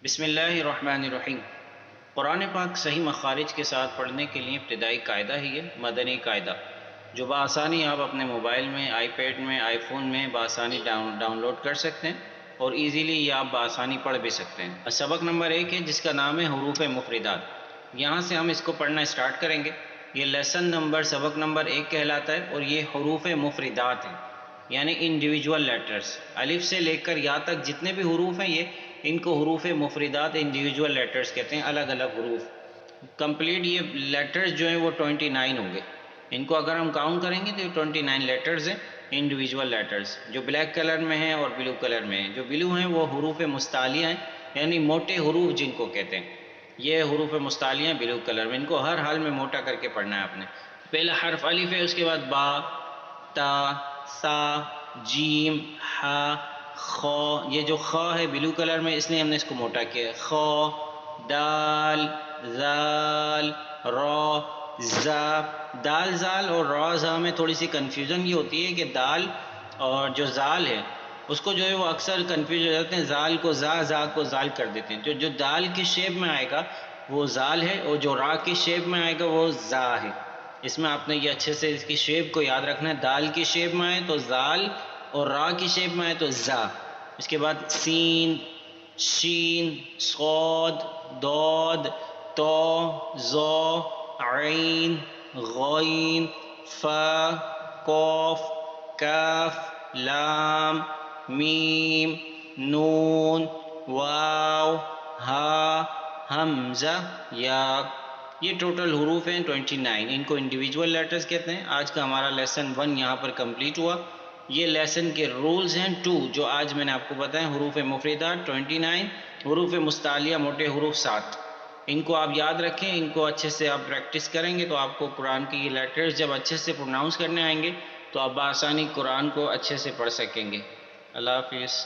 بسم اللہ الرحمن الرحیم۔ قرآن پاک صحیح مخارج کے ساتھ پڑھنے کے لیے ابتدائی قاعدہ ہے یہ مدنی قاعدہ، جو بآسانی آپ اپنے موبائل میں، آئی پیڈ میں، آئی فون میں بآسانی ڈاؤن لوڈ کر سکتے ہیں اور ایزیلی یہ آپ بآسانی پڑھ بھی سکتے ہیں۔ سبق نمبر 1 ہے جس کا نام ہے حروف مفردات۔ یہاں سے ہم اس کو پڑھنا اسٹارٹ کریں گے۔ یہ سبق نمبر 1 کہلاتا ہے اور یہ حروف مفردات ہیں، یعنی انڈیویجول لیٹرز، الف سے لے کر یا تک جتنے بھی حروف ہیں ان کو حروف مفردات انڈیویجول لیٹرز کہتے ہیں، الگ الگ حروف۔ کمپلیٹ یہ لیٹرز جو ہیں وہ 29 ہوں گے۔ ان کو اگر ہم کاؤنٹ کریں گے تو یہ 29 لیٹرز ہیں، انڈیویجول لیٹرز، جو بلیک کلر میں ہیں اور بلو کلر میں ہیں۔ جو بلو ہیں وہ حروف مستعلیہ ہیں، یعنی موٹے حروف جن کو کہتے ہیں۔ یہ حروف مستعلیہ ہیں بلو کلر میں، ان کو ہر حال میں موٹا کر کے پڑھنا ہے آپ نے۔ پہلا حرف الف ہے، اس کے بعد با، تا، سا، جیم، ہا، خو۔ یہ جو خو ہے بلو کلر میں، اس لیے ہم نے اس کو موٹا کیا ہے۔ خو، دال، زال، را، زا۔ دال، زال اور را، زا میں تھوڑی سی کنفیوژن یہ ہوتی ہے کہ دال اور جو زال ہے اس کو جو ہے وہ اکثر کنفیوز ہو جاتے ہیں، زال کو زا، زا کو زال کر دیتے ہیں۔ جو دال کی شیپ میں آئے گا وہ زال ہے، اور جو را کی شیپ میں آئے گا وہ زا ہے۔ اس میں آپ نے یہ اچھے سے اس کی شیپ کو یاد رکھنا ہے۔ دال کی شیپ میں آئے تو زال اور را کی شیپ میں آئے تو زا۔ اس کے بعد سین، شین، صاد، داد، تو، زو، عین، غین، فا، قاف، کاف، لام، میم، نون، واو، ہا، حمزہ، یا۔ یہ ٹوٹل حروف ہیں 29، ان کو انڈیویجول لیٹرز کہتے ہیں۔ آج کا ہمارا لیسن 1 یہاں پر کمپلیٹ ہوا۔ یہ لیسن کے رولز ہیں 2 جو آج میں نے آپ کو بتایا۔ حروف مفردات 29، حروف مستعلیہ موٹے حروف 7۔ ان کو آپ یاد رکھیں، ان کو اچھے سے آپ پریکٹس کریں گے تو آپ کو قرآن کی یہ لیٹرز جب اچھے سے پروناؤنس کرنے آئیں گے تو آپ بآسانی قرآن کو اچھے سے پڑھ سکیں گے۔ اللہ حافظ۔